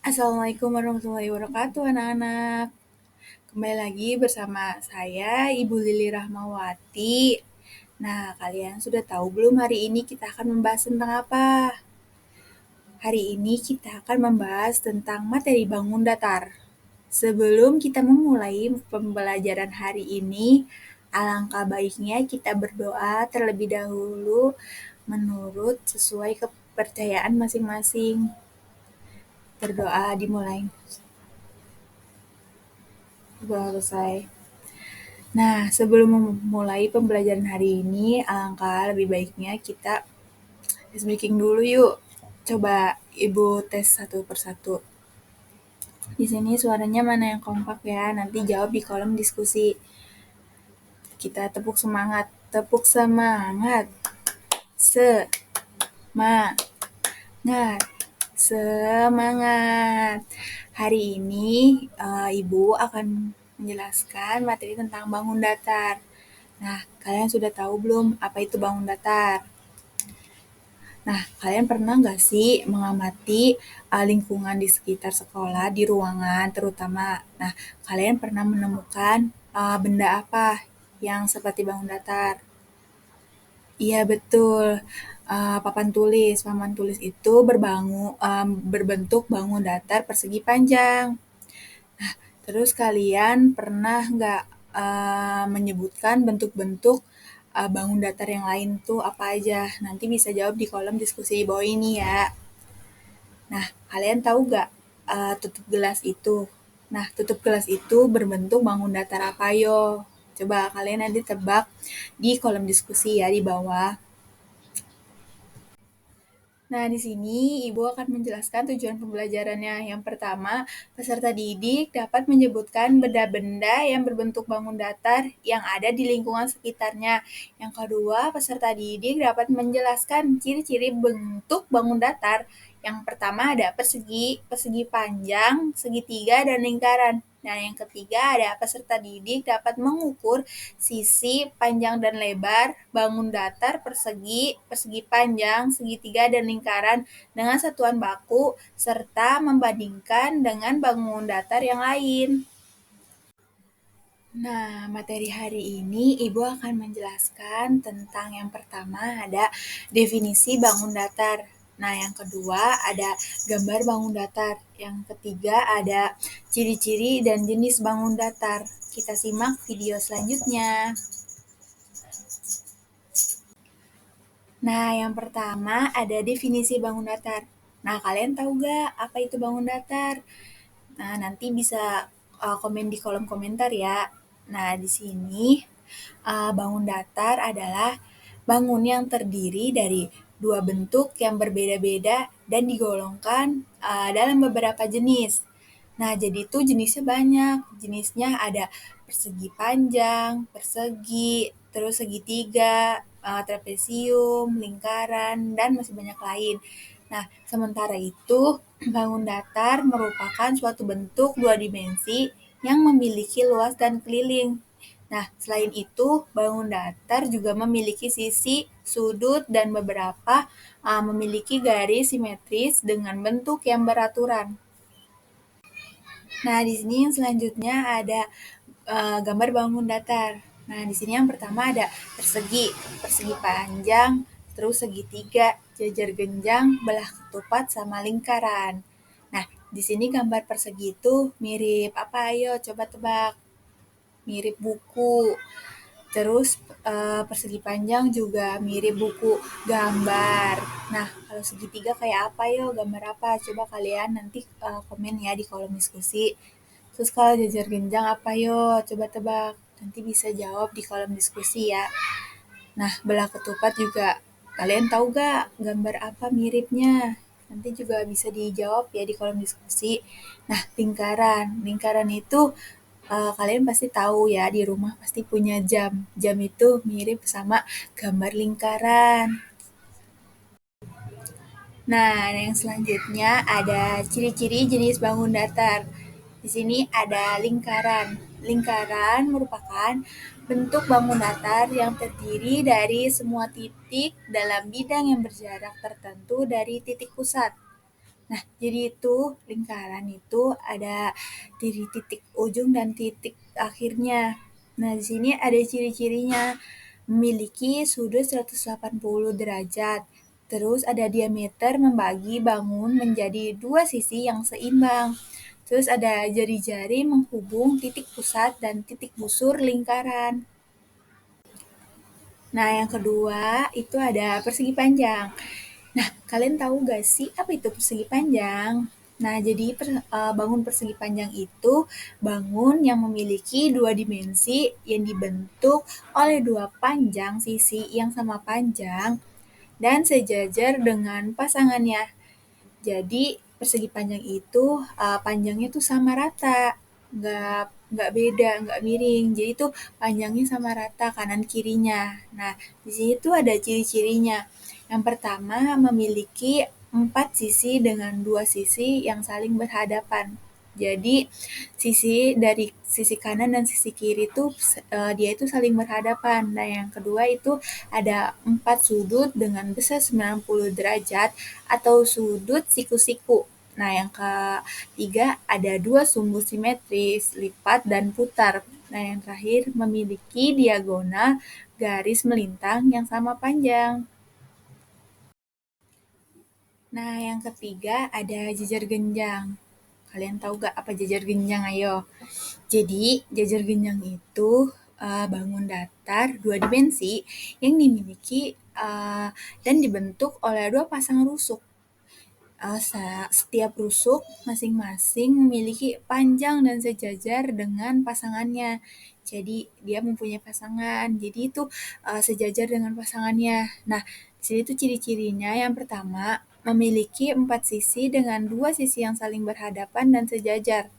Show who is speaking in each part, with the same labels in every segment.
Speaker 1: Assalamualaikum warahmatullahi wabarakatuh anak-anak. Kembali lagi bersama saya Ibu Lili Rahmawati. Nah, kalian sudah tahu belum hari ini kita akan membahas tentang apa? Hari ini kita akan membahas tentang materi bangun datar. Sebelum kita memulai pembelajaran hari ini, alangkah baiknya kita berdoa terlebih dahulu menurut sesuai kepercayaan masing-masing. Berdoa dimulai. Sudah selesai. Nah, sebelum memulai pembelajaran hari ini, alangkah lebih baiknya kita speaking dulu yuk. Coba Ibu tes satu persatu. Di sini suaranya mana yang kompak ya? Nanti jawab di kolom diskusi. Kita tepuk semangat. Tepuk semangat. Semangat. Semangat. Hari ini Ibu akan menjelaskan materi tentang bangun datar. Nah, kalian sudah tahu belum apa itu bangun datar? Nah, kalian pernah nggak sih mengamati lingkungan di sekitar sekolah, di ruangan terutama? Nah, kalian pernah menemukan benda apa yang seperti bangun datar? Iya betul, papan tulis. Papan tulis itu berbentuk bangun datar persegi panjang. Nah, terus kalian pernah nggak menyebutkan bentuk-bentuk bangun datar yang lain tuh apa aja? Nanti bisa jawab di kolom diskusi di bawah ini ya. Nah, kalian tahu nggak tutup gelas itu? Nah, tutup gelas itu berbentuk bangun datar apa yo? Coba kalian nanti tebak di kolom diskusi ya di bawah. Nah, di sini Ibu akan menjelaskan tujuan pembelajarannya. Yang pertama, peserta didik dapat menyebutkan benda-benda yang berbentuk bangun datar yang ada di lingkungan sekitarnya. Yang kedua, peserta didik dapat menjelaskan ciri-ciri bentuk bangun datar. Yang pertama ada persegi, persegi panjang, segitiga, dan lingkaran. Nah, yang ketiga ada peserta didik dapat mengukur sisi, panjang, dan lebar bangun datar persegi, persegi panjang, segitiga, dan lingkaran dengan satuan baku, serta membandingkan dengan bangun datar yang lain. Nah, materi hari ini Ibu akan menjelaskan tentang yang pertama ada definisi bangun datar. Nah, yang kedua ada gambar bangun datar. Yang ketiga ada ciri-ciri dan jenis bangun datar. Kita simak video selanjutnya. Nah, yang pertama ada definisi bangun datar. Nah, kalian tahu nggak apa itu bangun datar? Nah, nanti bisa komen di kolom komentar ya. Nah, di sini bangun datar adalah bangun yang terdiri dari dua bentuk yang berbeda-beda dan digolongkan dalam beberapa jenis. Nah, jadi itu jenisnya banyak. Jenisnya ada persegi panjang, persegi, terus segitiga, trapesium, lingkaran, dan masih banyak lain. Nah, sementara itu, bangun datar merupakan suatu bentuk dua dimensi yang memiliki luas dan keliling. Nah, selain itu, bangun datar juga memiliki sisi, sudut, dan beberapa memiliki garis simetris dengan bentuk yang beraturan. Nah, di sini yang selanjutnya ada gambar bangun datar. Nah, di sini yang pertama ada persegi, persegi panjang, terus segitiga, jajar genjang, belah ketupat, sama lingkaran. Nah, di sini gambar persegi itu mirip apa? Ayo coba tebak. Mirip buku. Terus persegi panjang juga mirip buku gambar. Nah, kalau segitiga kayak apa yo? Gambar apa? Coba kalian nanti komen ya di kolom diskusi. Terus kalau jajar genjang apa yo? Coba tebak. Nanti bisa jawab di kolom diskusi ya. Nah, belah ketupat juga. Kalian tahu gak gambar apa miripnya? Nanti juga bisa dijawab ya di kolom diskusi. Nah, lingkaran. Lingkaran itu kalian pasti tahu ya di rumah pasti punya jam. Jam itu mirip sama gambar lingkaran. Nah, yang selanjutnya ada ciri-ciri jenis bangun datar. Di sini ada lingkaran. Lingkaran merupakan bentuk bangun datar yang terdiri dari semua titik dalam bidang yang berjarak tertentu dari titik pusat. Nah, jadi itu lingkaran itu ada dari titik ujung dan titik akhirnya. Nah, di sini ada ciri-cirinya. Memiliki sudut 180 derajat. Terus ada diameter membagi bangun menjadi dua sisi yang seimbang. Terus ada jari-jari menghubung titik pusat dan titik busur lingkaran. Nah, yang kedua itu ada persegi panjang. Nah, kalian tahu gak sih apa itu persegi panjang? Nah, jadi bangun persegi panjang itu bangun yang memiliki dua dimensi yang dibentuk oleh dua panjang sisi yang sama panjang dan sejajar dengan pasangannya. Jadi persegi panjang itu panjangnya tuh sama rata, nggak beda, nggak miring. Jadi tuh panjangnya sama rata kanan kirinya. Nah, di sini tuh ada ciri-cirinya. Yang pertama memiliki 4 sisi dengan 2 sisi yang saling berhadapan. Jadi dari sisi kanan dan sisi kiri itu dia itu saling berhadapan. Nah, yang kedua itu ada 4 sudut dengan besar 90 derajat atau sudut siku-siku. Nah, yang ketiga ada 2 sumbu simetris, lipat dan putar. Nah, yang terakhir memiliki diagonal garis melintang yang sama panjang. Nah, yang ketiga ada jejer genjang. Kalian tahu gak apa jejer genjang? Ayo. Jadi, jajar genjang itu bangun datar dua dimensi yang dimiliki dan dibentuk oleh dua pasang rusuk. Setiap rusuk masing-masing memiliki panjang dan sejajar dengan pasangannya. Jadi, dia mempunyai pasangan. Jadi, itu sejajar dengan pasangannya. Nah, di sini tuh ciri-cirinya yang pertama, memiliki 4 sisi dengan 2 sisi yang saling berhadapan dan sejajar.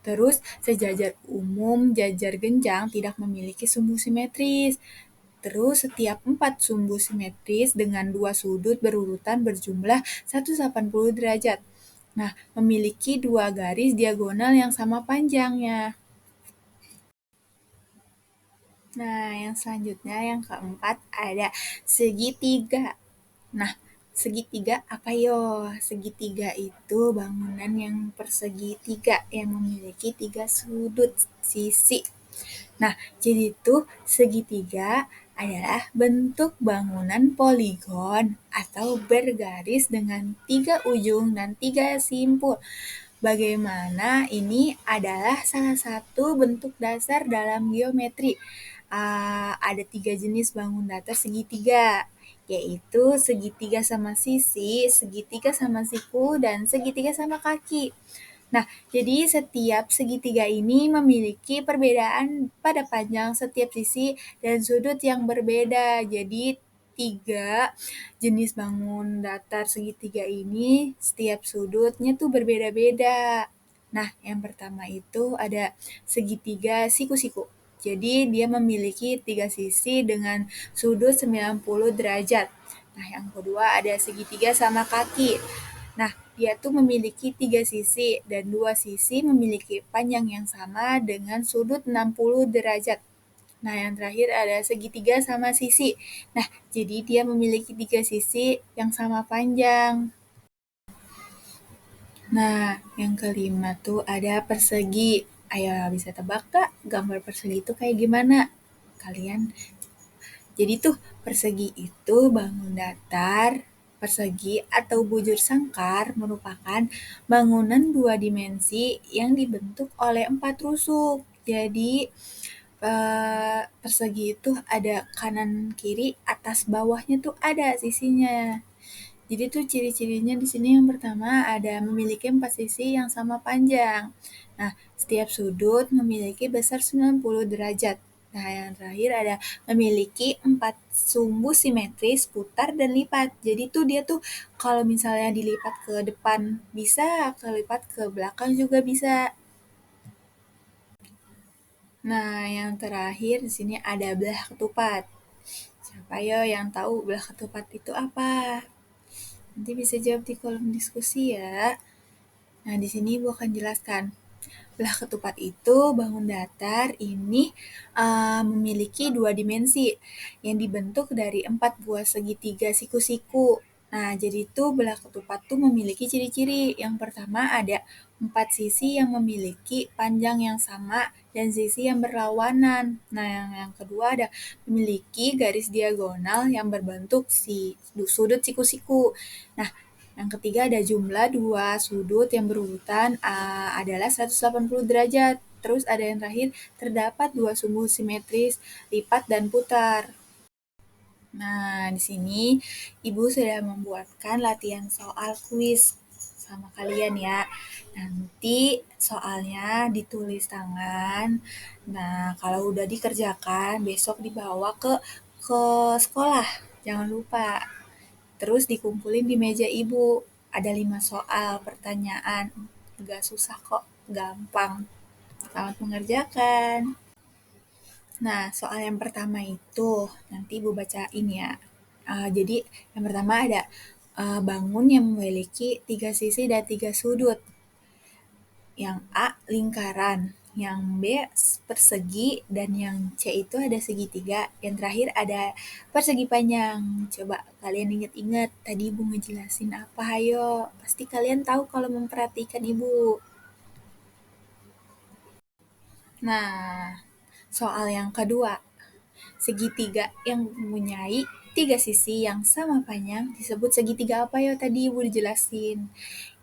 Speaker 1: Terus, sejajar umum jajar genjang tidak memiliki sumbu simetris. Terus, setiap 4 sumbu simetris dengan 2 sudut berurutan berjumlah 180 derajat. Nah, memiliki 2 garis diagonal yang sama panjangnya. Nah, yang selanjutnya yang keempat ada segitiga. Nah, segitiga apa yo? Segitiga itu bangunan yang persegi tiga yang memiliki 3 sudut sisi. Nah, jadi itu segitiga adalah bentuk bangunan poligon atau bergaris dengan 3 ujung dan 3 simpul. Bagaimana ini adalah salah satu bentuk dasar dalam geometri. Ada 3 jenis bangun datar segitiga, yaitu segitiga sama sisi, segitiga sama siku, dan segitiga sama kaki. Nah, jadi setiap segitiga ini memiliki perbedaan pada panjang setiap sisi dan sudut yang berbeda. Jadi, 3 jenis bangun datar segitiga ini setiap sudutnya tuh berbeda-beda. Nah, yang pertama itu ada segitiga siku-siku. Jadi, dia memiliki 3 sisi dengan sudut 90 derajat. Nah, yang kedua ada segitiga sama kaki. Nah, dia tuh memiliki 3 sisi dan 2 sisi memiliki panjang yang sama dengan sudut 60 derajat. Nah, yang terakhir ada segitiga sama sisi. Nah, jadi dia memiliki 3 sisi yang sama panjang. Nah, yang kelima tuh ada persegi. Ayo, bisa tebak gak gambar persegi itu kayak gimana? Kalian jadi tuh persegi itu bangun datar, persegi atau bujur sangkar merupakan bangunan dua dimensi yang dibentuk oleh 4 rusuk. Jadi persegi itu ada kanan kiri atas bawahnya tuh ada sisinya. Jadi tuh ciri-cirinya di sini yang pertama ada memiliki 4 sisi yang sama panjang. Nah, setiap sudut memiliki besar 90 derajat. Nah, yang terakhir ada memiliki 4 sumbu simetris, putar, dan lipat. Jadi tuh dia tuh kalau misalnya dilipat ke depan bisa, kelipat ke belakang juga bisa. Nah, yang terakhir di sini ada belah ketupat. Siapa yo yang tahu belah ketupat itu apa? Nanti bisa jawab di kolom diskusi ya. Nah, di sini Ibu akan jelaskan. Belah ketupat itu bangun datar ini memiliki dua dimensi yang dibentuk dari 4 buah segitiga siku-siku. Nah, jadi tuh belah ketupat tuh memiliki ciri-ciri. Yang pertama ada 4 sisi yang memiliki panjang yang sama dan sisi yang berlawanan. Nah, yang kedua ada memiliki garis diagonal yang berbentuk sudut siku-siku. Nah, yang ketiga ada jumlah dua sudut yang berurutan adalah 180 derajat. Terus ada yang terakhir, terdapat dua sumbu simetris, lipat dan putar. Nah, di sini Ibu sudah membuatkan latihan soal kuis sama kalian ya. Nanti soalnya ditulis tangan. Nah, kalau udah dikerjakan, besok dibawa ke sekolah. Jangan lupa. Terus dikumpulin di meja Ibu. Ada 5 soal pertanyaan. Gak susah kok, gampang. Selamat mengerjakan. Nah, soal yang pertama itu nanti Ibu bacain ya. Jadi yang pertama ada bangun yang memiliki 3 sisi dan 3 sudut. Yang A lingkaran, yang B persegi, dan yang C itu ada segitiga. Yang terakhir ada persegi panjang. Coba kalian ingat-ingat tadi Ibu ngejelasin apa, ayo. Pasti kalian tahu kalau memperhatikan Ibu. Nah, soal yang kedua. Segitiga yang mempunyai 3 sisi yang sama panjang disebut segitiga apa ya tadi Ibu dijelasin.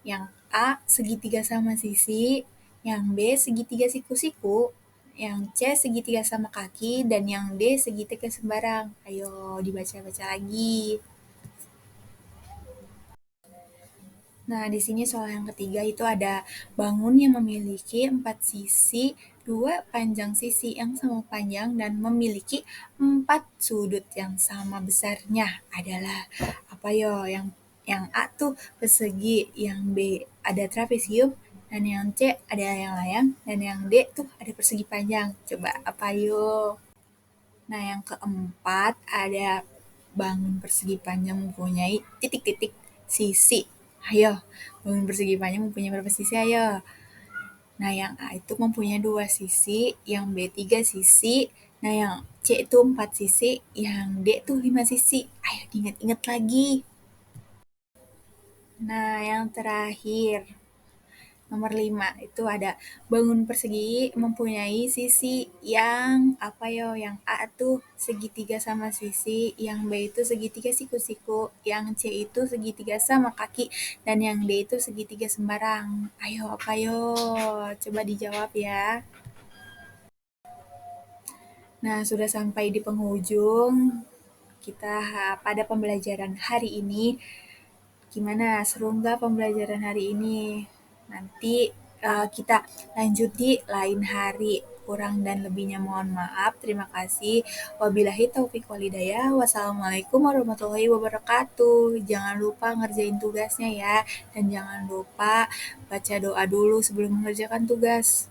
Speaker 1: Yang A segitiga sama sisi, yang B segitiga siku-siku, yang C segitiga sama kaki, dan yang D segitiga sembarang. Ayo dibaca-baca lagi. Nah, di sini soal yang ketiga itu ada bangun yang memiliki 4 sisi, 2 panjang sisi yang sama panjang, dan memiliki 4 sudut yang sama besarnya adalah apa yo? Yang A tuh persegi, yang B ada trapesium, dan yang C ada yang layang, dan yang D tuh ada persegi panjang. Coba apa yo? Nah, yang keempat ada bangun persegi panjang mempunyai titik-titik sisi. Ayo, bangun persegi panjang mempunyai berapa sisi? Ayo. Nah, yang A itu mempunyai 2 sisi, yang B 3 sisi, nah yang C itu 4 sisi, yang D itu 5 sisi. Ayo diingat-ingat lagi. Nah, yang terakhir, nomor 5 itu ada bangun persegi mempunyai sisi yang apa yo? Yang A tuh segitiga sama sisi, yang B itu segitiga siku-siku, yang C itu segitiga sama kaki, dan yang D itu segitiga sembarang. Ayo apa yo? Coba dijawab ya. Nah, sudah sampai di penghujung kita pada pembelajaran hari ini. Gimana, seru nggak pembelajaran hari ini? Nanti kita lanjut di lain hari. Kurang dan lebihnya mohon maaf. Terima kasih. Wabillahi taufiq walhidayah. Wassalamualaikum warahmatullahi wabarakatuh. Jangan lupa ngerjain tugasnya ya. Dan jangan lupa baca doa dulu sebelum mengerjakan tugas.